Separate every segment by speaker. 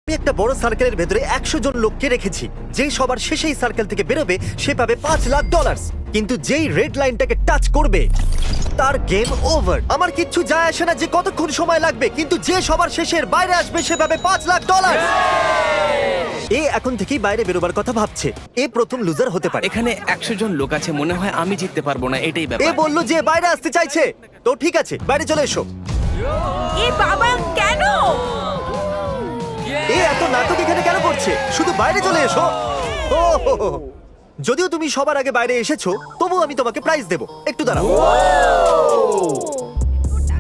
Speaker 1: আমি একটা বড় সার্কেলের ভেতরে 100 জন লোককে রেখেছি। যেই সবার শেষেই সার্কেল থেকে বেরোবে সে পাবে $5,00,000। কিন্তু যেই রেড লাইনটাকে টাচ করবে তার গেম ওভার। আমার কিচ্ছু যায় আসে না যে কতক্ষণ সময় লাগবে, কিন্তু যে সবার শেষের বাইরে আসবে সে পাবে $5,00,000। এ এখন থেকেই বাইরে বেরোবার কথা ভাবছে। এ প্রথম লুজার হতে পারে।
Speaker 2: এখানে 100 জন লোক আছে, মনে হয় আমি জিততে পারবো না, এটাই
Speaker 1: এ
Speaker 2: ব্যাপার।
Speaker 1: বললো যে বাইরে আসতে চাইছে, তো ঠিক আছে বাইরে চলে এসো।
Speaker 3: এ বাবা কেন?
Speaker 1: এ এত নাটক এখানে কেন করছে? শুধু বাইরে চলে এসো। ও হো হো। যদিও তুমি সবার আগে বাইরে এসেছো, তবু আমি তোমাকে প্রাইজ দেবো। একটু দাঁড়াও।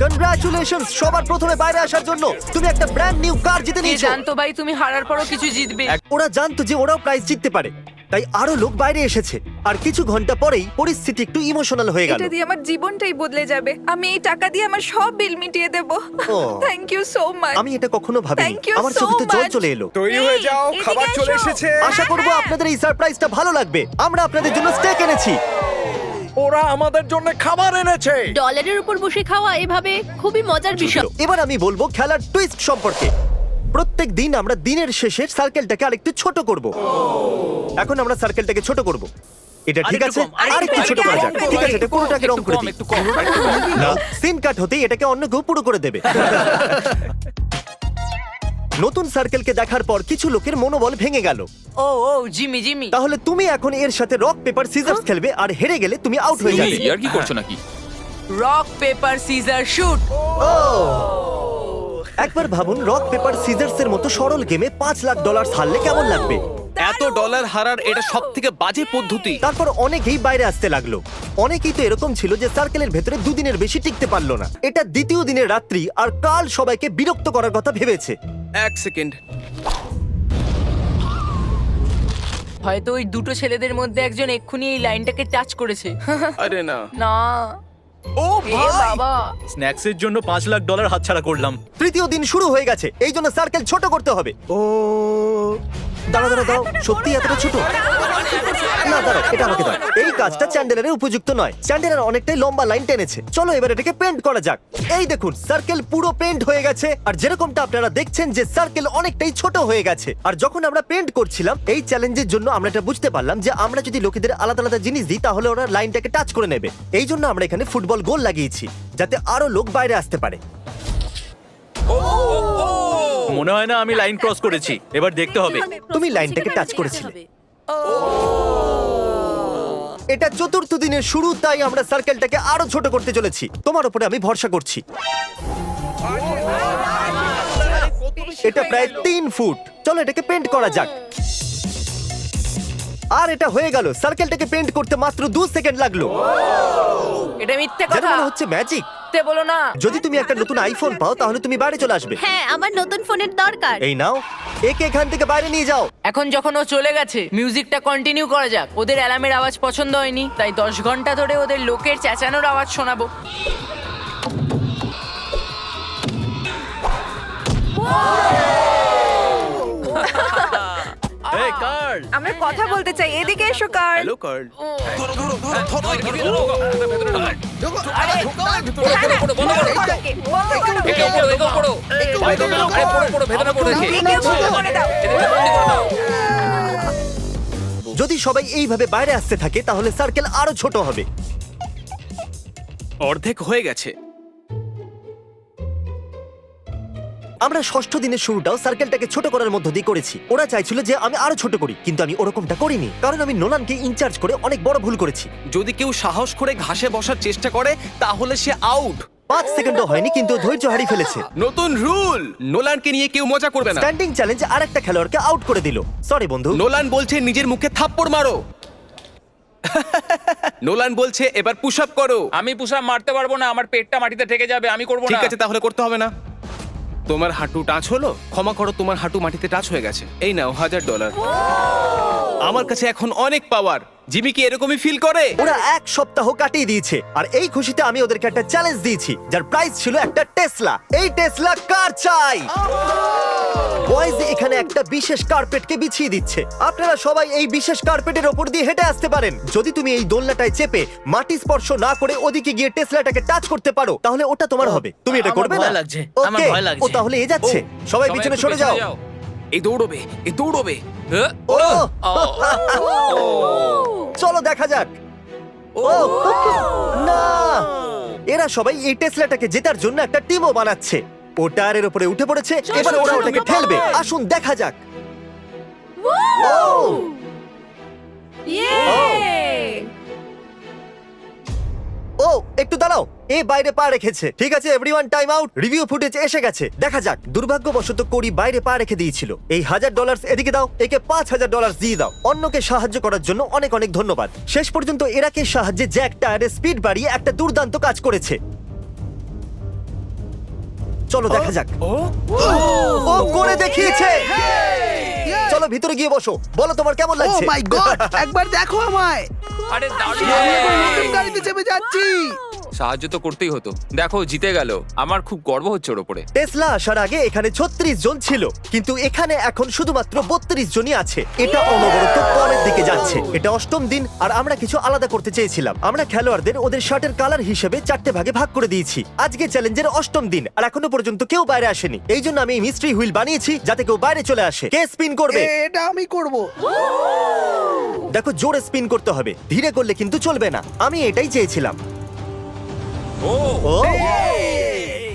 Speaker 1: কনগ্রাচুলেশনস সবার প্রথমে বাইরে আসার জন্য। তুমি একটা ব্র্যান্ড নিউ কার জিতে
Speaker 3: কে
Speaker 1: নিয়েছো।
Speaker 3: জানতো ভাই তুমি হারার পরও কিছু জিতবে?
Speaker 1: ওরা জানতো যে ওরাও প্রাইজ জিততে পারে, তাই আরো লোক বাইরে এসেছে। আর কিছু ঘন্টা পরেই পরিস্থিতি একটু ইমোশনাল হয়ে গেল।
Speaker 4: এটা দিয়ে আমার জীবনটাই বদলে যাবে। আমি এই টাকা দিয়ে আমার সব বিল মিটিয়ে দেব।
Speaker 1: ও।
Speaker 4: Thank you so much.
Speaker 1: আমি এটা কখনো ভাবিনি।
Speaker 4: Thank you
Speaker 1: আমার
Speaker 4: so
Speaker 1: চোখে তো জল
Speaker 4: much.
Speaker 1: চলে এলো।
Speaker 5: তৈরি হয়ে যাও,
Speaker 4: এদিকে
Speaker 5: খাবার চলে
Speaker 4: এসো।
Speaker 5: এসেছে।
Speaker 1: আশা করবো আপনাদের এই সারপ্রাইজটা ভালো লাগবে। আমরা আপনাদের জন্য স্টেক এনেছি।
Speaker 5: ওরা আমাদের জন্য খাবার এনেছে।
Speaker 6: ডলারের উপর বসে খাওয়া এভাবে খুবই মজার বিষয়।
Speaker 1: এবার আমি বলবো খেলার টুইস্ট সম্পর্কে। প্রত্যেক দিন আমরা দিনের শেষে সার্কেলটাকে আরেকটু ছোট করব। এখন আমরা সার্কেলটাকে ছোট করব। এটা ঠিক আছে? আরেকটু ছোট করা যাক। ঠিক আছে, এটা পুরোটাকে রং করে দিই। না, সিন কাট হতেই এটাকে অন্য কেউ পুরো করে দেবে। নতুন সার্কেলকে দেখার পর কিছু লোকের মনোবল ভেঙে গেল।
Speaker 3: ও ও জিমি জিমি।
Speaker 1: তাহলে তুমি এখন এর সাথে রক পেপার সিজার্স খেলবে, আর হেরে গেলে তুমি আউট হয়ে যাবে।
Speaker 7: আর কি করছো নাকি?
Speaker 3: Rock paper scissor shoot.
Speaker 1: ও! একবার ভাবুন, রক পেপার সিজার্স এর মতো সরল গেমে $5,00,000 হারলে কেমন লাগবে।
Speaker 2: এত ডলার হারার এটা সবথেকে বাজে পদ্ধতি।
Speaker 1: তারপর অনেকেই বাইরে আসতে লাগলো। অনেকেই তো এরকম ছিল যে সার্কেলের ভেতরে 2 দিনের বেশি টিকতে পারলো না। এটা দ্বিতীয় দিনের রাত্রি, আর কাল সবাইকে বিরক্ত করার কথা ভেবেছে।
Speaker 2: 1 সেকেন্ড।
Speaker 3: হয়তো ওই দুটো ছেলেদের মধ্যে একজন এক্ষুনি এই লাইনটাকে টাচ করেছে।
Speaker 2: আরে না।
Speaker 3: না।
Speaker 2: ও
Speaker 3: এ বাবা।
Speaker 7: স্ন্যাক্সের জন্য $5,00,000 হাতছাড়া করলাম।
Speaker 1: তৃতীয় দিন শুরু হয়ে গেছে, এই জন্য সার্কেল ছোট করতে হবে। ও দাঁড়াও দাঁড়াও দাঁড়াও, সত্যি এতটা ছোট? না দাঁড়াও, এটা আমাকে দাও। এই কাজটা চ্যান্ডেলারের উপযুক্ত নয়। চ্যান্ডেলার অনেকটাই লম্বা লাইন টেনেছে। চলো এবার এটাকে পেন্ট করা যাক। এই দেখুন, সার্কেল পুরো পেন্ট হয়ে গেছে। আর যেরকমটা আপনারা দেখছেন যে সার্কেল অনেকটাই ছোট হয়ে গেছে। আর যখন আমরা পেন্ট করছিলাম এই চ্যালেঞ্জের জন্য, আমরা এটা বুঝতে পারলাম যে আমরা যদি লোকেদের আলাদা আলাদা জিনিস দিই তাহলে ওরা লাইনটাকে টাচ করে নেবে। এই জন্য আমরা এখানে ফুটবল গোল লাগিয়েছি, যাতে আরো লোক বাইরে আসতে পারে।
Speaker 7: মনে হয় না আমি লাইন ক্রস করেছি। এবার দেখতে হবে।
Speaker 1: তুমি লাইনটাকে টাচ করেছিলে। এটা চতুর্থ দিনের শুরু, তাই আমরা সার্কেলটাকে আরো ছোট করতে চলেছি। তোমার উপরে আমি ভরসা করছি। এটা প্রায় 3 ফুট। চলো এটাকে পেন্ট করা যাক। আর এটা হয়ে গেল। সার্কেলটাকে পেন্ট করতে মাত্র 2 সেকেন্ড লাগলো।
Speaker 3: এটা মিথ্যে
Speaker 1: যেন
Speaker 3: কথা।
Speaker 1: মনে হচ্ছে ম্যাজিক।
Speaker 3: মিথ্যে বলো না।
Speaker 1: যদি তুমি একটা নতুন আইফোন পাও তাহলে তুমি বাইরে চলে আসবে।
Speaker 6: হ্যাঁ, আমার নতুন ফোনের দরকার।
Speaker 1: এই নাও, একে এখান থেকে বাইরে নিয়ে যাও।
Speaker 3: এখন যখন ও চলে গেছে, মিউজিকটা কন্টিনিউ করা যাক। ওদের অ্যালার্মের আওয়াজ পছন্দ হয়নি, তাই 10 ঘন্টা ধরে ওদের লোকের চেঁচানোর আওয়াজ শোনাবো।
Speaker 7: এই কার্ল,
Speaker 4: আমরা কথা বলতে চাই, এদিকে এসো কার।
Speaker 2: Hello curl.
Speaker 1: যদি সবাই এইভাবে বাইরে আসতে থাকে তাহলে সার্কেল আরো ছোট হবে।
Speaker 2: অর্ধেক হয়ে গেছে।
Speaker 1: আমরা ষষ্ঠ দিনের শুরুটাও সার্কেলটাকে ছোট করার মধ্য দিয়ে করেছি। ওরা চাইছিল যে আমি আরো ছোট করি, কিন্তু আমি ওরকমটা করিনি, কারণ আমি নোলানকে ইনচার্জ করে অনেক বড় ভুল করেছি।
Speaker 2: যদি কেউ সাহস করে ঘাসে বসার চেষ্টা করে তাহলে সে আউট।
Speaker 1: 5 সেকেন্ডও হয়নি কিন্তু ও ধৈর্য হারিয়ে ফেলেছে।
Speaker 2: নতুন রুল, নোলানকে নিয়ে কেউ মজা করবে না।
Speaker 1: স্ট্যান্ডিং চ্যালেঞ্জ আরেকটা খেলোয়াড়কে আউট করে দিল। সরি বন্ধু।
Speaker 2: নোলান বলছে নিজের মুখে থাপ্পড় মারো। নোলান বলছে এবার পুশ আপ করো।
Speaker 8: আমি পুশআপ মারতে পারবো না, আমার পেটটা মাটিতে ঠেকে যাবে, আমি করবো না।
Speaker 2: ঠিক আছে, তাহলে করতে হবে না। তোমার হাঁটু টাচ হলো, ক্ষমা করো, তোমার হাঁটু মাটিতে টাচ হয়ে গেছে। এই নাও $1,000। আমার কাছে এখন অনেক পাওয়ার। জিমি কি এরকমই ফিল করে?
Speaker 1: ওরা 1 সপ্তাহ কাটিয়ে দিয়েছে, আর এই খুশিতে আমি ওদেরকে একটা চ্যালেঞ্জ দিয়েছি, যার প্রাইস ছিল একটা টেসলা। এই টেসলা কার চাই। বয়েজ এখানে একটা বিশেষ কার্পেটকে বিছিয়ে দিচ্ছে। আপনারা সবাই এই বিশেষ কার্পেটের ওপর দিয়ে হেঁটে আসতে পারেন। যদি তুমি এই দোলনাটায় চেপে মাটি স্পর্শ না করে ওদিকে গিয়ে টেসলাটাকে টাচ করতে পারো তাহলে ওটা তোমার হবে। তুমি এটা
Speaker 7: আমার
Speaker 1: করবে না?
Speaker 7: ভয় লাগছে, আমার
Speaker 1: Okay,
Speaker 7: ভয় লাগছে।
Speaker 1: ও তাহলে এ যাচ্ছে। সবাই পিছনে সরে যাও।
Speaker 2: এই দৌড়বে এই দৌড়বে
Speaker 1: ও চলো দেখা যাক ও না, এরা সবাই এই টেসলাটাকে জেতার জন্য একটা টিমও বানাচ্ছে। ও টায়ারের উপরে উঠে পড়েছে, এবার ওরা ওটাকে ঠেলবে। আসুন দেখা যাক। ও ও একটু দাঁড়াও, এ বাইরে পা রেখেছে। ঠিক আছে everyone, time out. Review footage এসে গেছে, দেখা যাক। দুর্ভাগ্যবশত কোরি বাইরে পা রেখে দিয়েছিল। এই $1000 এদিকে দাও, একে $5000 দিয়ে দাও। অন্যকে সাহায্য করার জন্য অনেক অনেক ধন্যবাদ। শেষ পর্যন্ত এরাকে সাহায্যে জ্যাক টায়ারের স্পিড বাড়িয়ে একটা দুর্দান্ত কাজ করেছে। চলো দেখা যাক। ও করে দেখিয়েছে। চলো ভিতরে গিয়ে বসো, বলো তোমার কেমন
Speaker 9: ও
Speaker 1: লাগছে।
Speaker 9: মাই গড, একবার দেখো আমায়।
Speaker 8: আরে
Speaker 9: আমি এখন নতুন গাড়িতে চেপে যাচ্ছি।
Speaker 8: সাহায্য তো করতেই হতো। দেখো জিতে গেল, আমার খুব গর্ব হচ্ছে ওর উপরে।
Speaker 1: টেসলা আসার আগে এখানে 36 জন ছিল, কিন্তু এখানে এখন শুধুমাত্র 32 জনই আছে। এটা অনবরত পরের দিকে যাচ্ছে। এটা অষ্টম দিন, আর আমরা কিছু আলাদা করতে চেয়েছিলাম। আমরা খেলোয়াড়দের ওদের শার্টের কালার হিসেবে 4টে ভাগে ভাগ করে দিয়েছি। আজকে চ্যালেঞ্জের অষ্টম দিন, আর এখনো পর্যন্ত কেউ বাইরে আসেনি। এই জন্য আমি মিস্ট্রি হুইল বানিয়েছি, যাতে কেউ বাইরে চলে আসে। কে স্পিন করবে?
Speaker 9: এটা আমি করব।
Speaker 1: দেখো জোরে স্পিন করতে হবে, ধীরে করলে কিন্তু চলবে না। আমি এটাই চেয়েছিলাম। ও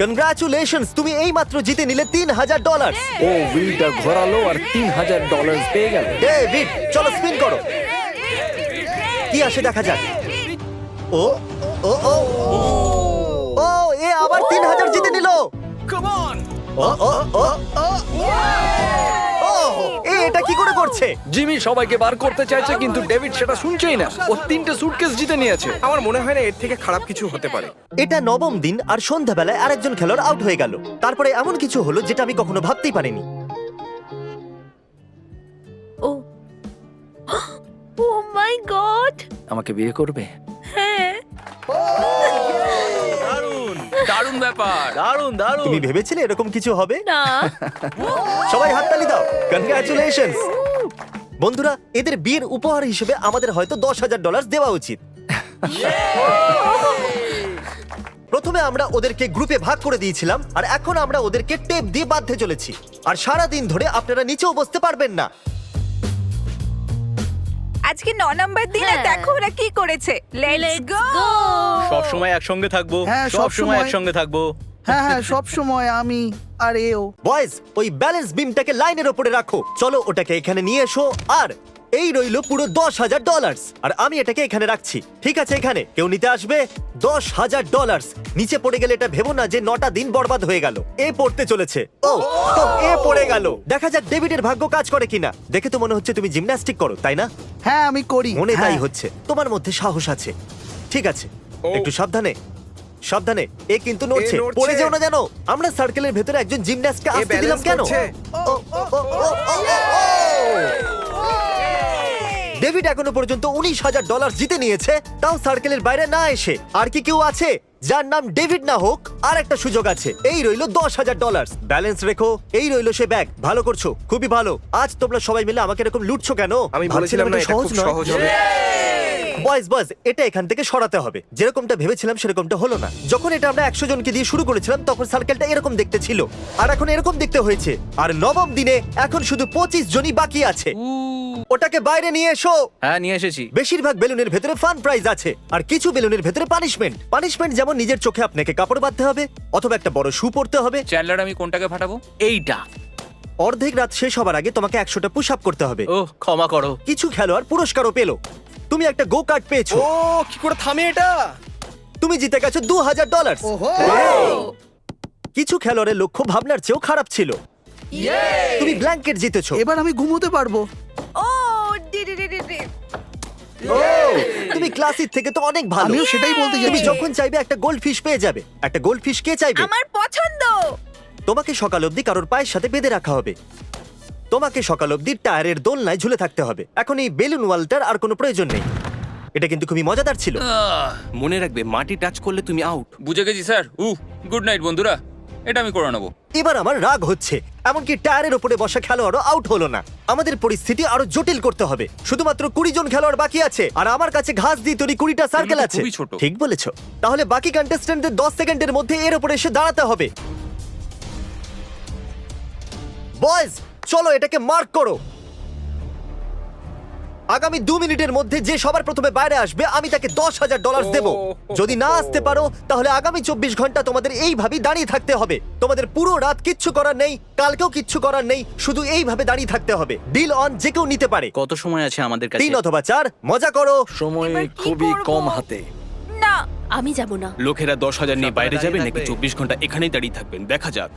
Speaker 1: কনগ্রাচুলেশনস, তুমি এইমাত্র জিতে নিলে $3000।
Speaker 5: ও হুইলটা ঘোরালো আর $3000 পেয়ে গেল।
Speaker 1: ডেভিড চলো স্পিন করো, কি আসে দেখা যাক। ও ও ও ও এ আবার 3000 জিতে নিল।
Speaker 2: Come on.
Speaker 1: ও ও ও ও এ এটা কি করে করছে?
Speaker 5: জিমি সবাইকে বার করতে চাইছে, কিন্তু ডেভিড সেটা শুনছেই না। ও 3টে সুটকেস জিতে নিয়েছে।
Speaker 2: আমার মনে হয় না এর থেকে খারাপ কিছু হতে পারে।
Speaker 1: এটা নবম দিন, আর সন্ধ্যাবেলায় আরেকজন খেলোয়াড় আউট হয়ে গেল। তারপরে এমন কিছু হলো যেটা আমি কখনো ভাবতেই পারিনি।
Speaker 6: ও ও মাই গড,
Speaker 5: আমাকে বিয়ে করবে?
Speaker 6: হ্যাঁ।
Speaker 8: দারুণ ব্যাপার।
Speaker 7: দারুণ দারুণ।
Speaker 1: তুমি ভেবেছিলে এরকম কিছু হবে?
Speaker 6: না,
Speaker 1: সবাই হাততালি দাও, কনগ্রাচুলেশনস। বন্ধুরা, এদের বিয়ের উপহার হিসেবে আমাদের হয়তো $10,000 দেওয়া উচিত। প্রথমে আমরা ওদেরকে গ্রুপে ভাগ করে দিয়েছিলাম, আর এখন আমরা ওদেরকে টেপ দিয়ে বাঁধতে চলেছি। আর সারা দিন ধরে আপনারা নিচেও বসতে পারবেন না।
Speaker 4: আজকে 9 নম্বর দিন, আর
Speaker 6: হ্যাঁ।
Speaker 4: দেখো ওরা কি করেছে। Let's
Speaker 6: let's
Speaker 4: go.
Speaker 6: গো।
Speaker 7: সব সময় একসঙ্গে থাকবো।
Speaker 9: হ্যাঁ,
Speaker 7: সব সময়
Speaker 9: সবসময়।
Speaker 7: একসঙ্গে থাকবো।
Speaker 9: হ্যাঁ হ্যাঁ, সব সময় আমি আর এও।
Speaker 1: বয়েজ, ওই ব্যালেন্স বিমটাকে লাইনের ওপরে রাখো। চলো ওটাকে এখানে নিয়ে এসো। আর এই রইলো পুরো $10,000, আর আমি এটাকে এখানে রাখছি। ঠিক আছে, এখানে কেউ নিতে আসবে? $10,000 নিচে পড়ে গেলে এটা ভেবো না যে 9টা দিন বরবাদ হয়ে গেল। এ পড়তে চলেছে। ও এ পড়ে গেল। দেখা যাক ডেভিডের ভাগ্য কাজ করে কিনা। দেখে তো মনে হচ্ছে তুমি জিমন্যাস্টিক করো, তাই না?
Speaker 9: হ্যাঁ আমি করি।
Speaker 1: মনে তাই
Speaker 9: হ্যাঁ।
Speaker 1: হচ্ছে। তোমার মধ্যে সাহস আছে। ঠিক আছে, একটু সাবধানে সাবধানে। এ কিন্তু নড়ছে,
Speaker 5: নড়ছে।
Speaker 1: পড়ে যেও না জানো। আমরা সার্কেলের ভেতরে একজন জিমন্যাস্টকে আসতে দিলাম কেন? ও, ও, ও, ও, ও, ও, ও। ডেভিড এখনো পর্যন্ত $19,000 জিতে নিয়েছে, তাও সার্কেলের বাইরে না এসে। আর কি কেউ আছে যার নাম ডেভিড না হোক? আর একটা সুযোগ আছে। এই রইলো $10,000। ব্যালেন্স রেখো। এই রইলো সে ব্যাগ। ভালো করছো, খুবই ভালো। আজ তোমরা সবাই মিলে আমাকে এরকম লুটছো কেন?
Speaker 5: আমি বলেছিলাম না, এটা খুব সহজ হবে।
Speaker 1: বয়েজ এটা এখান থেকে সরাতে হবে। যেরকমটা ভেবেছিলাম সেরকমটা হলো না। যখন এটা আমরা 100 জনকে দিয়ে শুরু করেছিলাম, তখন সার্কেলটা এরকম দেখতে ছিল, আর এখন এরকম দেখতে হয়েছে। আর নবম দিনে এখন শুধু 25 জনই বাকি আছে। ওটাকে বাইরে নিয়ে এসো।
Speaker 7: হ্যাঁ, নিয়ে এসেছি।
Speaker 1: বেশিরভাগ বেলুনের ভেতরে ফান প্রাইজ আছে, আর কিছু বেলুনের ভেতরে পানিশমেন্ট। যেমন নিজের চোখে আপনাকে কাপড় বাঁধতে হবে, অথবা একটা বড় শু পরতে হবে।
Speaker 8: চ্যান্ডলার, আমি কোনটাকে ফাটাবো?
Speaker 7: এইটা।
Speaker 1: অর্ধেক রাত শেষ হবার আগে তোমাকে 100টা পুশ আপ করতে হবে।
Speaker 7: ও ক্ষমা করো।
Speaker 1: কিছু খেলোয়াড় পুরস্কারও পেলো। তুমি একটা গো কার্ট পেয়েছো।
Speaker 5: ও কি করে থামে এটা?
Speaker 1: তুমি জিতে গেছো $2,000।
Speaker 9: ওহো।
Speaker 1: কিছু খেলোয়াড়ের লক্ষ্য ভাবনার চেয়েও খারাপ ছিল। তুমি ব্ল্যাঙ্কেট জিতেছো।
Speaker 9: এবার আমি ঘুমোতে পারবো।
Speaker 4: ও ডি ডি ডি ডি ডি।
Speaker 1: তুমি ক্লাসিক থেকে তো অনেক ভালো।
Speaker 9: আমিও সেটাই বলতে
Speaker 1: তুমি
Speaker 9: যাচ্ছি।
Speaker 1: যখন চাইবে একটা গোল্ড ফিশ পেয়ে যাবে। একটা গোল্ড ফিশ কে চাইবে?
Speaker 4: আমার পছন্দ।
Speaker 1: তোমাকে সকাল অবধি কারোর পায়ের সাথে বেঁধে রাখা হবে। তোমাকে সকাল অবধি টায়ারের দোলনায় ঝুলে থাকতে হবে। এখন এই বেলুন ওয়ালটার আর কোনো প্রয়োজন নেই। এটা কিন্তু খুবই মজাদার ছিল।
Speaker 2: মনে রাখবে, মাটি টাচ করলে তুমি আউট।
Speaker 8: বুঝে গেছি স্যার। গুড নাইট বন্ধুরা, এটা আমি করে নেবো।
Speaker 1: এবার আমার রাগ হচ্ছে। এমনকি টায়ারের উপরে বসা খেলোয়াড়ও আউট হলো না। আমাদের পরিস্থিতি আরো জটিল করতে হবে। শুধুমাত্র 20 জন খেলোয়াড় বাকি আছে, আর আমার কাছে ঘাস দিয়ে তৈরি 20টা সার্কেল
Speaker 8: এগুলো তো
Speaker 1: আছে।
Speaker 8: খুবই ছোট।
Speaker 1: ঠিক বলেছো। তাহলে বাকি কন্টেস্ট্যান্টদের 10 সেকেন্ডের মধ্যে এর উপরে এসে দাঁড়াতে হবে। বয়েজ, চলো এটাকে মার্ক করো। আগামী 2 মিনিটের মধ্যে যে সবার প্রথমে বাইরে আসবে আমি তাকে $10,000 দেব। যদি না আসতে পারো তাহলে আগামী 24 ঘন্টা তোমাদের এইভাবেই দাঁড়িয়ে থাকতে হবে। তোমাদের পুরো রাত কিচ্ছু করার নেই, কালকেও কিচ্ছু করার নেই, শুধু এইভাবে দাঁড়িয়ে থাকতে হবে। ডিল অন, যে কেউ নিতে পারে।
Speaker 7: কত সময় আছে আমাদের কাছে?
Speaker 1: 3 অথবা 4, মজা করো।
Speaker 5: সময়
Speaker 4: এবার কি
Speaker 5: খুবই
Speaker 4: করবো?
Speaker 5: কম হাতে।
Speaker 4: না,
Speaker 6: আমি যাব না।
Speaker 2: লোকেরা 10,000 নিয়ে বাইরে যাবে নাকি
Speaker 7: দাঁড়িয়ে
Speaker 2: 24 ঘন্টা এখানেই দাঁড়িয়ে থাকবেন, দেখা যাক।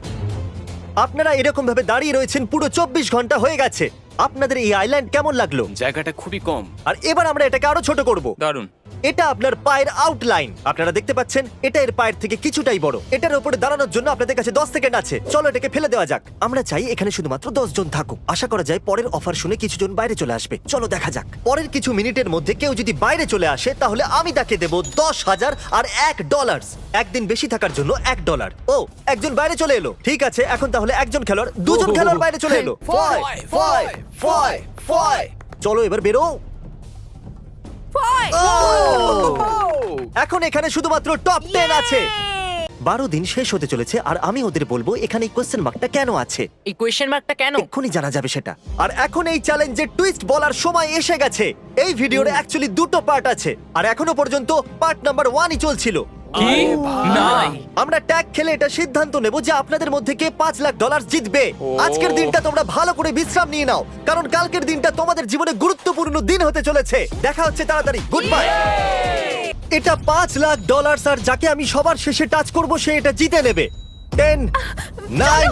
Speaker 1: আপনারা এরকম ভাবে দাঁড়িয়ে রয়েছেন পুরো 24 ঘন্টা হয়ে গেছে। আপনাদের এই আইল্যান্ড কেমন লাগলো?
Speaker 2: জায়গাটা খুবই কম।
Speaker 1: আর এবার আমরা এটাকে আরো ছোট করব।
Speaker 8: দারুণ।
Speaker 1: এটা আপনার পায়ের আউটলাইন, আপনারা দেখতে পাচ্ছেন এটা এর পায়ের থেকে কিছুটাই বড়। এটার উপরে দাঁড়ানোর জন্য আপনাদের কাছে 10 সেকেন্ড আছে। চলো এটাকে ফেলে দেওয়া যাক। আমরা চাই এখানে শুধুমাত্র 10 জন থাকুক। আশা করা যায় পরের অফার শুনে কিছু জন বাইরে চলে আসবে। চলো দেখা যাক। পরের কিছু মিনিটের মধ্যে কেউ যদি বাইরে চলে আসে তাহলে আমি তাকে দেব $10,000 আর $1। একদিন বেশি থাকার জন্য $1। ও, একজন বাইরে চলে এলো। ঠিক আছে, এখন তাহলে একজন খেলোয়াড়, দুজন খেলোয়াড় বাইরে চলে এলো। চলো এবার বেরো।
Speaker 4: ফয়।
Speaker 1: এখন এখানে শুধুমাত্র টপ 10 আছে। 12 দিন শেষ হতে চলেছে আর আমি ওদের বলবো এখানে কোশ্চেন মার্কটা কেন আছে।
Speaker 3: এই কোয়েশ্চেন মার্কটা কেন?
Speaker 1: এক্ষুনি জানা যাবে সেটা। আর এখন এই চ্যালেঞ্জের টুইস্ট বলার সময় এসে গেছে। এই ভিডিওর অ্যাকচুয়ালি 2টো পার্ট আছে আর এখনো পর্যন্ত পার্ট নাম্বার 1ই চলছিল।
Speaker 8: কি? না।
Speaker 1: আমরা ট্যাগ খেলে এটা সিদ্ধান্ত নেব যে আপনাদের মধ্যে কে $5,00,000 জিতবে। আজকের দিনটা তোমরা ভালো করে বিশ্রাম নিয়ে নাও, কারণ কালকের দিনটা তোমাদের জীবনে গুরুত্বপূর্ণ দিন হতে চলেছে। দেখা হচ্ছে তাড়াতাড়ি। Good bye. এটা $5,00,000 আর যাকে আমি সবার শেষে টাচ করব সে এটা জিতে নেবে। 10, 9,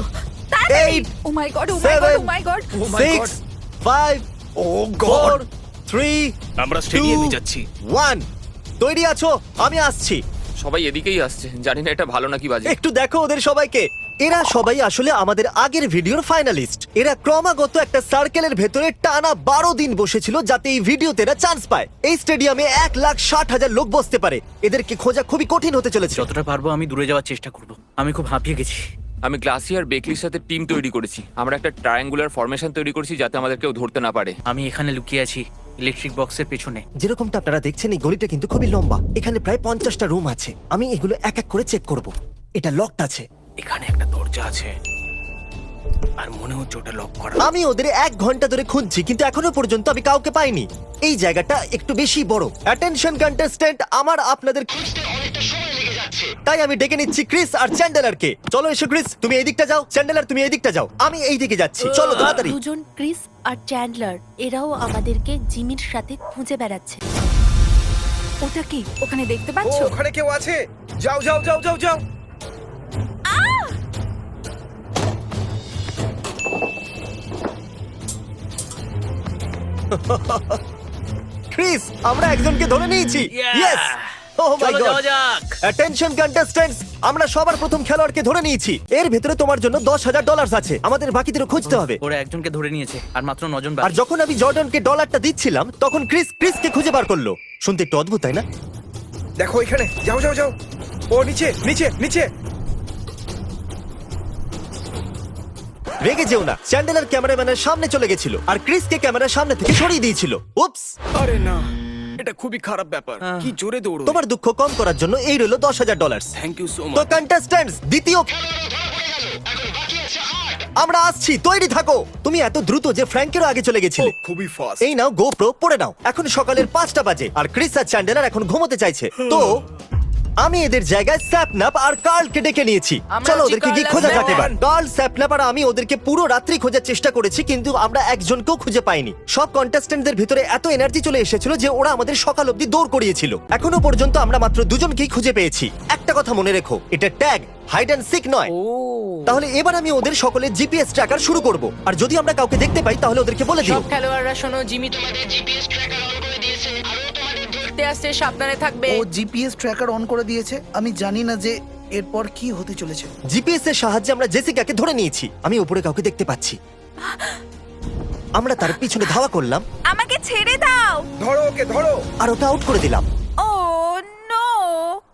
Speaker 1: 8,
Speaker 4: ও মাই গড, ও মাই গড,
Speaker 1: 7,
Speaker 4: ও মাই গড।
Speaker 1: 6, 5,
Speaker 5: ও গড।
Speaker 1: 4, 3,
Speaker 2: আমরা স্টেডিয়ামে
Speaker 1: 2,
Speaker 2: যাচ্ছি।
Speaker 1: 1। তৈরি আছো? আমি আসছি।
Speaker 8: সবাই এদিকেই আসছে, জানি না এটা ভালো নাকি বাজে।
Speaker 1: একটু দেখো ওদের সবাইকে। এরা সবাই আসলে আমাদের আগের ভিডিওর ফাইনালিস্ট। এরা ক্রমাগত একটা সার্কেলের ভেতরে টানা 12 দিন বসেছিল যাতে এই ভিডিওতে এরা চান্স পায়। এই স্টেডিয়ামে 1,60,000 লোক বসতে পারে। এদেরকে খোঁজা খুবই কঠিন হতে চলেছে।
Speaker 7: যতটা পারবো আমি দূরে যাওয়ার চেষ্টা করব। আমি খুব হাঁপিয়ে গেছি।
Speaker 8: আমি গ্লাসি আর বেকলির সাথে টিম তৈরি করেছি। আমরা একটা ট্রায়াঙ্গুলার ফরমেশন তৈরি করেছি যাতে আমাদের কেউ ধরতে না পারে।
Speaker 7: আমি এখানে লুকিয়ে আছি ইলেকট্রিক বক্সের পেছনে।
Speaker 1: যেরকমটা আপনারা দেখছেন এই গলিটা কিন্তু খুবই লম্বা। এখানে প্রায় 50টা রুম আছে। আমি এগুলো এক এক করে চেক করব। এটা লকড আছে।
Speaker 2: এখানে একটা দরজা আছে আর মনে হচ্ছে ওটা লক করা।
Speaker 1: আমি ওদের 1 ঘন্টা ধরে খুঁজছি কিন্তু এখনো পর্যন্ত আমি কাউকে পাইনি। এই জায়গাটা একটু বেশি বড়। অ্যাটেনশন কন্টেস্ট্যান্ট, আমার আপনাদের খুঁজতে অনেকটা সময় লেগে যাচ্ছে। তাই আমি ডেকে নিচ্ছি ক্রিস আর চ্যান্ডেলারকে। চলো এসো ক্রিস, তুমি এই দিকটা যাও, চ্যান্ডেলার তুমি এই দিকটা যাও, আমি এই দিকে যাচ্ছি। চলো তাড়াতাড়ি।
Speaker 6: দুজন ক্রিস আর চ্যান্ডলার এরাও আমাদেরকে জিমির সাথে খুঁজে বেড়াচ্ছে।
Speaker 4: ওটা কি ওখানে দেখতে পাচ্ছ?
Speaker 5: ওখানে কেউ আছে? যাও যাও যাও যাও যাও।
Speaker 1: ক্রিস, আমরা একজনকে ধরে নিয়েছি। ইয়েস! Oh my
Speaker 7: চলো
Speaker 1: God!
Speaker 7: যাওয়া যাক।
Speaker 1: Attention contestants, আমরা সবার প্রথম খেলোয়াড়কে ধরে নিয়েছি। এর ভেতরে তোমার জন্য $10,000 আছে। আমাদের বাকিদেরও খুঁজতে হবে।
Speaker 7: ওরা একজনকে ধরে নিয়েছে আর মাত্র 9 জন
Speaker 1: আর
Speaker 7: বাকি।
Speaker 1: যখন আমি জর্ডনকে ডলারটা দিচ্ছিলাম তখন ক্রিসকে খুঁজে বার করলো। শুনতে একটু অদ্ভুত তাই না?
Speaker 5: দেখো এখানে, যাও যাও যাও। ও নিচে নিচে নিচে।
Speaker 1: রেগে যেও না। চ্যান্ডেলার ক্যামেরাম্যানের সামনে চলে গেছিল আর ক্রিসকে ক্যামেরার সামনে থেকে সরিয়ে দিয়েছিল। উপস!
Speaker 2: আরে না, এটা খুবই খারাপ ব্যাপার। কি জোরে দৌড়ো।
Speaker 1: তোমার দুঃখ কম করার জন্য এই রইলো $10,000।
Speaker 2: থ্যাংক ইউ সো
Speaker 1: তো
Speaker 2: মাচ।
Speaker 1: কন্টেস্ট্যান্টস, দ্বিতীয় আমরা আসছি, তৈরি থাকো। তুমি এত দ্রুত যে ফ্র্যাঙ্কেরও আগে চলে গেছিলে।
Speaker 5: খুবই ফাস্ট।
Speaker 1: এই নাও গোপ্রো, পড়ে নাও। এখন সকালের 5টা বাজে আর ক্রিস আর চ্যান্ডেলার এখন ঘুমোতে চাইছে। তো আমি এদের জায়গায় স্যাপনাপ আর কার্লকে ডেকে নিয়েছি।
Speaker 3: আমরা
Speaker 1: চলো
Speaker 3: আছি
Speaker 1: ওদেরকে কি
Speaker 3: কার্ল আর
Speaker 1: খোঁজা যাক
Speaker 3: স্যাপ।
Speaker 1: এবার। কার্ল, স্যাপনাপ আর আমি ওদেরকে পুরো রাত্রি খোঁজার চেষ্টা করেছি কিন্তু আমরা একজনকেও খুঁজে পাইনি। সব কন্টেস্ট্যান্টদের ভিতরে এত এনার্জি চলে এসেছিল যে ওরা আমাদের সকাল অবধি দৌড় করিয়েছিল। এখনো পর্যন্ত আমরা মাত্র 2 জনকেই খুঁজে পেয়েছি। একটা কথা মনে রেখো, এটা ট্যাগ, হাইড অ্যান্ড সিক নয়। তাহলে এবার আমি ওদের সকলের জিপিএস ট্র্যাকার শুরু করব। আর যদি আমরা কাউকে দেখতে পাই তাহলে ওদেরকে বলে দিও।
Speaker 3: সব খেলোয়াড়রা শোনো, জিমি তোমাদের জিপিএস ট্র্যাকার অন করে দিয়েছে আর ও তোমাদের ধরতে আসছে, সাবধানে থাকবে।
Speaker 9: ও জিপিএস ট্র্যাকার অন করে দিয়েছে। আমি জানি না যে এরপর কি হতে চলেছে।
Speaker 1: জিপিএস এর সাহায্যে আমরা জেসিকাকে ধরে নিয়েছি। আমি উপরে কাউকে দেখতে পাচ্ছি। আমরা তার পিছনে ধাওয়া করলাম
Speaker 4: আমাকে ছেড়ে দাও।
Speaker 5: ধরো ওকে, ধরো।
Speaker 1: আর ওকে আউট করে দিলাম।
Speaker 4: ও নো।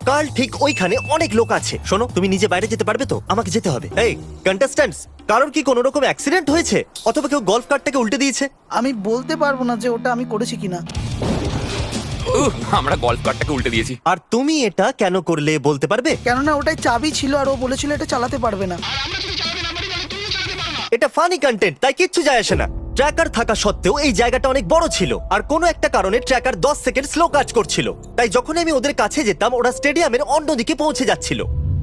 Speaker 1: কার্ল, ঠিক ওইখানে অনেক লোক আছে। শোনো, তুমি নিজে বাইরে যেতে পারবে তো? আমাকে যেতে হবে। এই কন্টেস্ট্যান্টস, কারোর কি কোনো রকম অ্যাক্সিডেন্ট হয়েছে অথবা কেউ গলফ কার্টটাকে উল্টে দিয়েছে?
Speaker 9: আমি বলতে পারবো না যে ওটা আমি করেছি কিনা।
Speaker 8: আমরা গল্ফ কার্টটাকে উল্টে দিয়েছি।
Speaker 1: আর তুমি এটা কেন করলে বলতে পারবে?
Speaker 9: কেননা ওটাই চাবি ছিল আর ও বলেছিল এটা চালাতে পারবে না।
Speaker 1: এটা ফানি কন্টেন্ট, তাই কিচ্ছু যায় আসে না। ট্র্যাকার থাকা সত্ত্বেও এই জায়গাটা অনেক বড় ছিল, আর কোনো একটা কারণে ট্র্যাকার 10 সেকেন্ড স্লো কাজ করছিল। তাই যখন আমি ওদের কাছে যেতাম, ওরা স্টেডিয়ামের অন্যদিকে পৌঁছে যাচ্ছিল।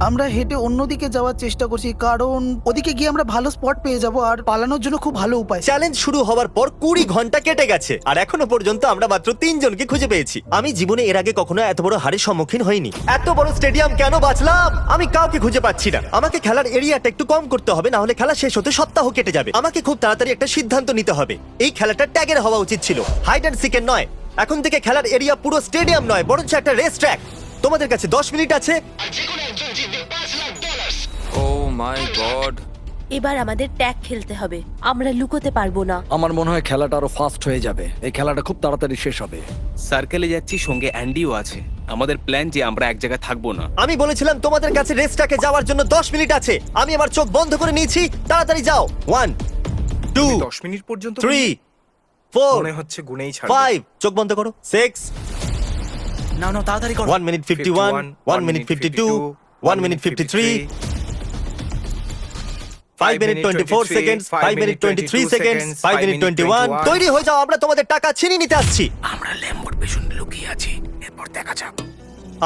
Speaker 9: আমরা হেঁটে অন্যদিকে যাওয়ার চেষ্টা করছি, কারণ ওদিকে গিয়ে আমরা ভালো স্পট পেয়ে যাব আর পালানোর জন্য খুব ভালো উপায়।
Speaker 1: চ্যালেঞ্জ শুরু হওয়ার পর 20 ঘন্টা কেটে গেছে, আর এখনো পর্যন্ত আমরা মাত্র 3 জনকে খুঁজে পেয়েছি। আমি জীবনে এর আগে কখনো এত বড় হারের সম্মুখীন হইনি। এত বড় স্টেডিয়াম কেন বাঁচলাম? আমি কাউকে খুঁজে পাচ্ছি না। আমাকে খেলার এরিয়াটা একটু কম করতে হবে, না হলে খেলা শেষ হতে সপ্তাহ কেটে যাবে। আমাকে খুব তাড়াতাড়ি একটা সিদ্ধান্ত নিতে হবে। এই খেলাটা ট্যাগের হওয়া উচিত ছিল, হাইড অ্যান্ড সিকের নয়। এখন থেকে খেলার এরিয়া পুরো স্টেডিয়াম নয়, বরঞ্চ একটা রেস ট্র্যাক। তোমাদের কাছে 10 মিনিট আছে।
Speaker 8: ও মাই গড।
Speaker 6: এবার আমাদের ট্যাগ খেলতে হবে, আমরা লুকোতে পারবো না।
Speaker 5: আমার মনে হয় খেলাটা আরো ফাস্ট হয়ে যাবে, এই খেলাটা খুব তাড়াতাড়ি শেষ হবে।
Speaker 2: সার্কেলে যাচ্ছি, সঙ্গে অ্যান্ডিও আছে। আমাদের প্ল্যান যে আমরা এক জায়গায় থাকবো না।
Speaker 1: আমি বলেছিলাম তোমাদের কাছে রেসটাকে যাওয়ার জন্য 10 মিনিট আছে। আমি আমার চোখ বন্ধ করে নিয়েছি, তাড়াতাড়ি যাও। 1 2
Speaker 10: 10 মিনিট পর্যন্ত
Speaker 1: 3 4
Speaker 10: মনে হচ্ছে গুনেই ছাড়বে।
Speaker 1: 5 চোখ বন্ধ করো। 6
Speaker 10: নাও নাও তাড়াতাড়ি করো।
Speaker 1: 1 minute 51 1 minute 52 1 minute 53 5 minute 24 seconds 5 minute 23 seconds 5 minute 21। তৈরি হয়ে যাও, আমরা তোমাদের টাকা ছিনিয়ে নিতে আসছি।
Speaker 10: আমরা ল্যাম্বোর পেছনে লুকিয়ে আছি, এরপর দেখা যাক।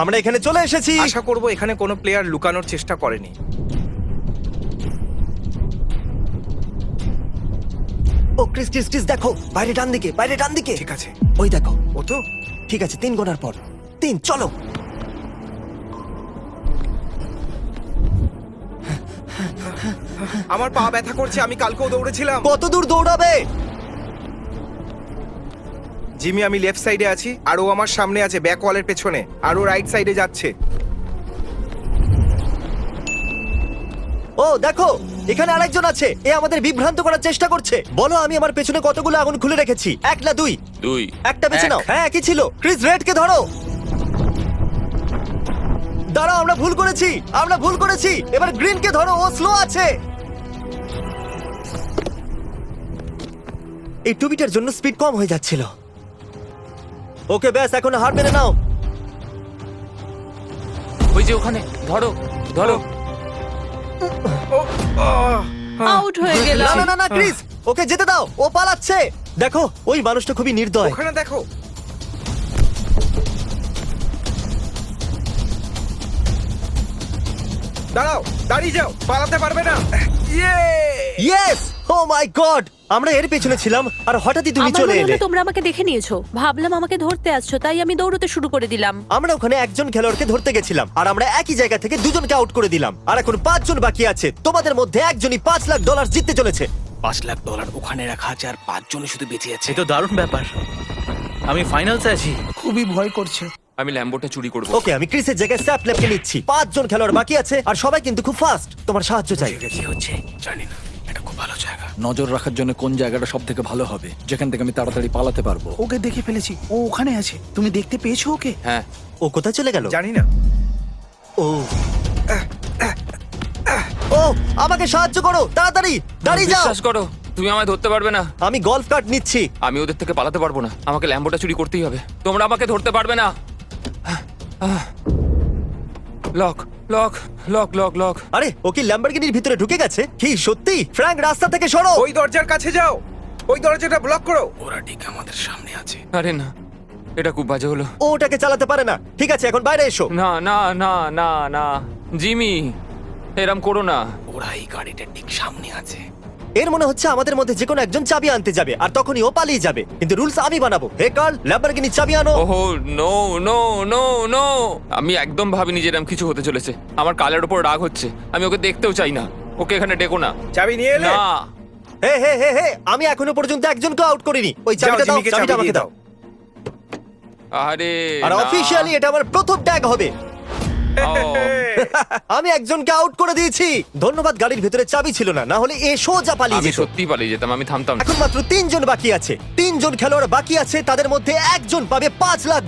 Speaker 1: আমরা এখানে চলে এসেছি।
Speaker 10: আশা করব এখানে কোনো প্লেয়ার লুকানোর চেষ্টা করেনি।
Speaker 1: ও ক্রিস ক্রিস ক্রিস দেখো, বাইরে ডান দিকে, বাইরে ডান দিকে।
Speaker 10: ঠিক আছে,
Speaker 1: ওই দেখো।
Speaker 10: ও তো
Speaker 1: ঠিক আছে, 3 গোনার পর 3 চলো।
Speaker 10: আমার পা ব্যথা করছে, আমি কালকেও দৌড়েছিলাম।
Speaker 1: কত দূর দৌড়াবে?
Speaker 10: জিমি, আমি লেফট সাইডে আছি আর ও আমার সামনে আছে ব্যাক ওয়ালের পেছনে, আর ও রাইট সাইডে যাচ্ছে।
Speaker 1: ও দেখো, এখানে আরেকজন আছে। এ আমাদের বিভ্রান্ত করার চেষ্টা করছে। বলো আমি আমার পেছনে কতগুলো আগুন খুলে রেখেছি? 1 না 2?
Speaker 8: 2
Speaker 1: একটা বেছে
Speaker 8: 1
Speaker 1: নাও। হ্যাঁ, একই ছিল। ক্রিস রেডকে ধরো। দাঁড়াও, আমরা ভুল করেছি, আমরা ভুল করেছি। এবার গ্রিনকে ধরো, ও স্লো আছে। এই টুবিটার জন্য স্পিড কম হয়ে যাচ্ছিল। ওকে ব্যাস, এখন হার মেনে নাও।
Speaker 8: ওই যে ওখানে, ধরো ধরো।
Speaker 3: আউট হয়ে গেল।
Speaker 1: না না না না, ক্রিস, ওকে যেতে দাও, ও পালাচ্ছে। দেখো, ওই মানুষটা খুবই নির্দয়।
Speaker 10: ওখানে দেখো। দাঁড়াও, দাঁড়িয়ে যাও, পালাতে পারবে না। ইয়ে!
Speaker 1: ইয়েস! ও মাই গড! আমরা এর পেছনে ছিলাম আর হঠাৎই তুমি
Speaker 6: আমার
Speaker 1: চলে
Speaker 6: মনে
Speaker 1: এলে।
Speaker 6: হলো তোমরা আমাকে দেখে নিয়েছো, ভাবলাম আমাকে ধরতে আসছো, তাই আমি দৌড়তে শুরু করে দিলাম।
Speaker 1: আমরা ওখানে একজন খেলোয়াড়কে ধরতে গেছিলাম, আর আমরা একই জায়গা থেকে দুজনকে আউট করে দিলাম। আর এখন 5 জন বাকি আছে। তোমাদের মধ্যে একজনই $5 লাখ জিততে চলেছে।
Speaker 2: $5 লাখ ওখানে রাখা আছে, আর 5 জনই শুধু বেঁচে আছে।
Speaker 7: এ তো দারুণ ব্যাপার। আমি ফাইনালসে আছি।
Speaker 9: খুবই ভয় করছে।
Speaker 8: আমি ল্যাম্বোটা চুরি করব।
Speaker 1: ওকে, আমি ক্রিসের জায়গায় স্যাপ ল্যাপকে নিচ্ছি। 5 জন খেলোয়াড় বাকি আছে, আর সবাই কিন্তু খুব ফাস্ট। তোমার সাহায্য চাই।
Speaker 2: কি হচ্ছে জানি না, এটা খুব ভালো জায়গা।
Speaker 5: নজর রাখার জন্য কোন জায়গাটা সব থেকে ভালো হবে, যেখান থেকে আমি তাড়াতাড়ি পালাতে পারবো।
Speaker 9: ওকে দেখে ফেলেছি, ও ওখানে আছে। তুমি দেখতে পেয়েছো ওকে?
Speaker 8: হ্যাঁ।
Speaker 1: ও কোথায় চলে গেল?
Speaker 10: জানি না।
Speaker 1: ও ও আমাকে সাহায্য করো, তাড়াতাড়ি দাঁড়িয়ে যাও।
Speaker 8: বিশ্বাস করো, তুমি আমায় ধরতে পারবে না।
Speaker 1: আমি গলফ কার্ট নিচ্ছি।
Speaker 8: আমি ওদের থেকে পালাতে পারবো না, আমাকে ল্যাম্বোটা চুরি করতেই হবে। তোমরা আমাকে ধরতে পারবে না। Lock lock lock lock lock.
Speaker 1: আরে, ও কি ল্যাম্বরগিনির ভিতরে ঢুকে গেছে? কি সত্যি? ফ্র্যাঙ্ক, রাস্তা থেকে সরো।
Speaker 10: ওই দরজার কাছে যাও, ওই দরজাটা ব্লক করো।
Speaker 2: ওরা ঠিক আমাদের সামনে আছে।
Speaker 8: আরে না, এটা খুব বাজে হলো।
Speaker 1: ও ওটাকে চালাতে পারে না। ঠিক আছে, এখন বাইরে এসো।
Speaker 8: না না না না না জিমি, এরম করো না।
Speaker 2: ওরা এই গাড়িটার ঠিক সামনে আছে।
Speaker 1: এর মনে হচ্ছে আমাদের মধ্যে যে কোনো একজন চাবি আনতে যাবে, আর তখনই ও পালিয়ে যাবে। কিন্তু রুলস আমি বানাবো। হে কার্ল, ল্যাম্বরগিনির চাবি আনো।
Speaker 8: ওহো নো নো নো নো, আমি একদম ভাবিনি যে এরম কিছু হতে চলেছে। আমার কালের উপর রাগ হচ্ছে, আমি ওকে দেখতেও চাই না। ওকে এখানে ডেকো না।
Speaker 10: চাবি নিয়ে এলে?
Speaker 8: না।
Speaker 1: হে হে হে হে, আমি এখনো পর্যন্ত একজনকে আউট করিনি। ওই
Speaker 10: যাও,
Speaker 1: চাবিটা দাও,
Speaker 10: জিমিকে
Speaker 1: চাবিটা
Speaker 10: চাবি
Speaker 1: আমাকে
Speaker 10: দিয়ে
Speaker 1: দাও।
Speaker 8: আরে
Speaker 1: আর
Speaker 8: না।
Speaker 1: অফিশিয়ালি এটা আমার প্রথম ট্যাগ হবে।
Speaker 8: ও,
Speaker 1: আমি একজনকে আউট করে দিয়েছি। ধন্যবাদ, গাড়ির ভিতরে চাবি ছিল না, না হলে এ সোজা পালিয়ে
Speaker 8: আমি
Speaker 1: যেত।
Speaker 8: সত্যি পালিয়ে যেতাম, আমি থামতাম না।
Speaker 1: এখন মাত্র 3 জন বাকি আছে। 3 জন খেলোয়াড় বাকি আছে, তাদের মধ্যে একজন পাবে $5 লাখ,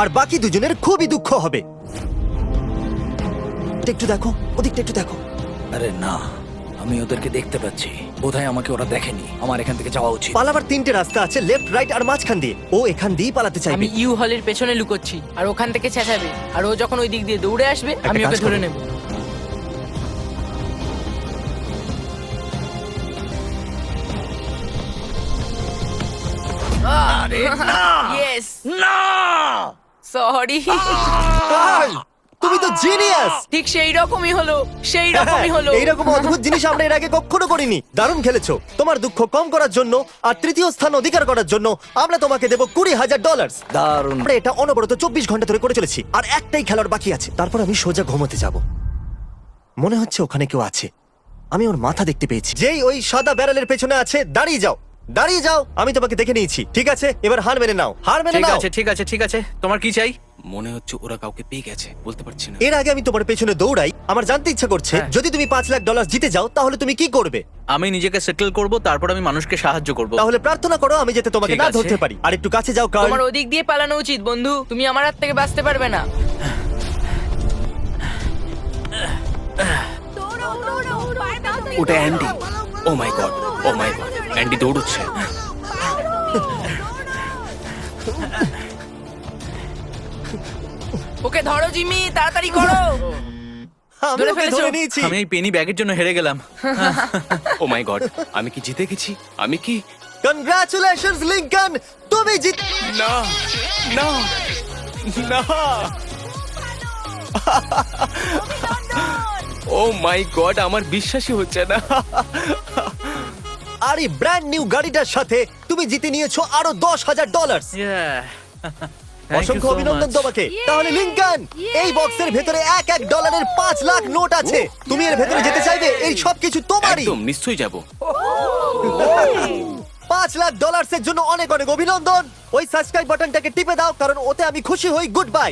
Speaker 1: আর বাকি দুজনের খুবই দুঃখ হবে। একটু দেখো, ওদিকটা একটু দেখো।
Speaker 5: আরে না, আমি ওদেরকে দেখতে পাচ্ছি। বোধহয় আমাকে ওরা দেখেনি। আমার এখান থেকে যাওয়া উচিত।
Speaker 1: পালাবার 3টে রাস্তা আছে, লেফট, রাইট আর মাঝখান দিয়ে। ও এখান দিয়েই পালাতে চাইবে।
Speaker 3: আমি ইউ হলের পেছনে লুকোচ্ছি, আর ওখান থেকে চেঁচাবে, আর ও যখন ওই দিক দিয়ে দৌড়ে আসবে আমি
Speaker 1: একটা
Speaker 3: ওকে
Speaker 1: কাজ
Speaker 3: ধরে
Speaker 1: করো।
Speaker 3: নেব। ইয়েস
Speaker 5: না
Speaker 3: সরি
Speaker 1: কার্ল, তুমি তো জিনিয়াস।
Speaker 3: ঠিক সেই রকমই হলো, সেই রকমই হলো।
Speaker 1: এইরকম অদ্ভুত জিনিস আমরা এর আগে কখনো করিনি। দারুণ খেলেছো। তোমার দুঃখ কম করার জন্য আর তৃতীয় স্থান অধিকার করার জন্য আমরা তোমাকে দেবো $20,000।
Speaker 5: দারুণ।
Speaker 1: আমরা এটা অনবরত 24 ঘন্টা ধরে করে চলেছি, আর একটাই খেলার বাকি আছে, তারপর আমি সোজা ঘুমোতে যাব। মনে হচ্ছে ওখানে কেউ আছে। আমি ওর মাথা দেখতে পেয়েছি। যেই ওই সাদা ব্যারেলের পেছনে আছে, দাঁড়িয়ে যাও, দাঁড়িয়ে যাও। আমি তোমাকে দেখে নিয়েছি, ঠিক আছে? এবার হার মেনে নাও, হার মেনে
Speaker 7: ঠিক
Speaker 1: নাও।
Speaker 7: আছে ঠিক আছে ঠিক আছে, তোমার কি চাই?
Speaker 2: মনে হচ্ছে ওরা কাউকে পেয়ে গেছে, বলতে পারছি না।
Speaker 1: এর আগে আমি তোমার পেছনে দৌড়াই, আমার জানতে ইচ্ছা করছে
Speaker 7: হ্যাঁ।
Speaker 1: যদি তুমি $5,00,000 জিতে যাও তাহলে তুমি কি করবে?
Speaker 7: আমি নিজেকে সেটেল করব, তারপর আমি মানুষকে সাহায্য করব।
Speaker 1: তাহলে প্রার্থনা করো আমি যাতে তোমাকে
Speaker 7: ঠিক
Speaker 1: না
Speaker 7: আছে।
Speaker 1: ধরতে পারি। আর একটু কাছে যাও কার্ল।
Speaker 3: তোমার ওদিক দিয়ে পালানো উচিত বন্ধু, তুমি আমার হাত থেকে বাঁচতে পারবে না।
Speaker 2: ওটা অ্যান্ডি। ও মাই গড, ও মাই গড, অ্যান্ডি দৌড়চ্ছে।
Speaker 3: ওকে ধরো জিমি, তাড়াতাড়ি করো।
Speaker 1: আমি
Speaker 3: ধরে
Speaker 1: ওকে
Speaker 3: ফেলেছো?
Speaker 1: ধরে নিয়েছি।
Speaker 7: আমি এই পেনি ব্যাগের জন্য হেরে গেলাম।
Speaker 2: ও মাই গড, আমি কি জিতে গেছি? আমি কি?
Speaker 1: কনগ্রাচুলেশনস লিংকন, তুমি জিত।
Speaker 2: না না না। ও মাই গড, আমার বিশ্বাসই হচ্ছে না।
Speaker 1: আর এই ব্র্যান্ড নিউ গাড়িটার সাথে তুমি জিতে নিয়েছো আরো $10,000। অসংখ্য অভিনন্দন তোমাকে। তাহলে লিংকন, এই বক্সের ভেতরে $1 $5 লাখ নোট আছে। তুমি এর ভেতরে যেতে চাইবে? এই সব কিছু তোমারই।
Speaker 2: একদম নিশ্চয়ই যাব।
Speaker 1: $5 লাখ এর জন্য অনেক অনেক অভিনন্দন। ওই সাবস্ক্রাইব বাটনটাকে টিপে দাও, কারণ ওতে আমি খুশি হই। Good bye.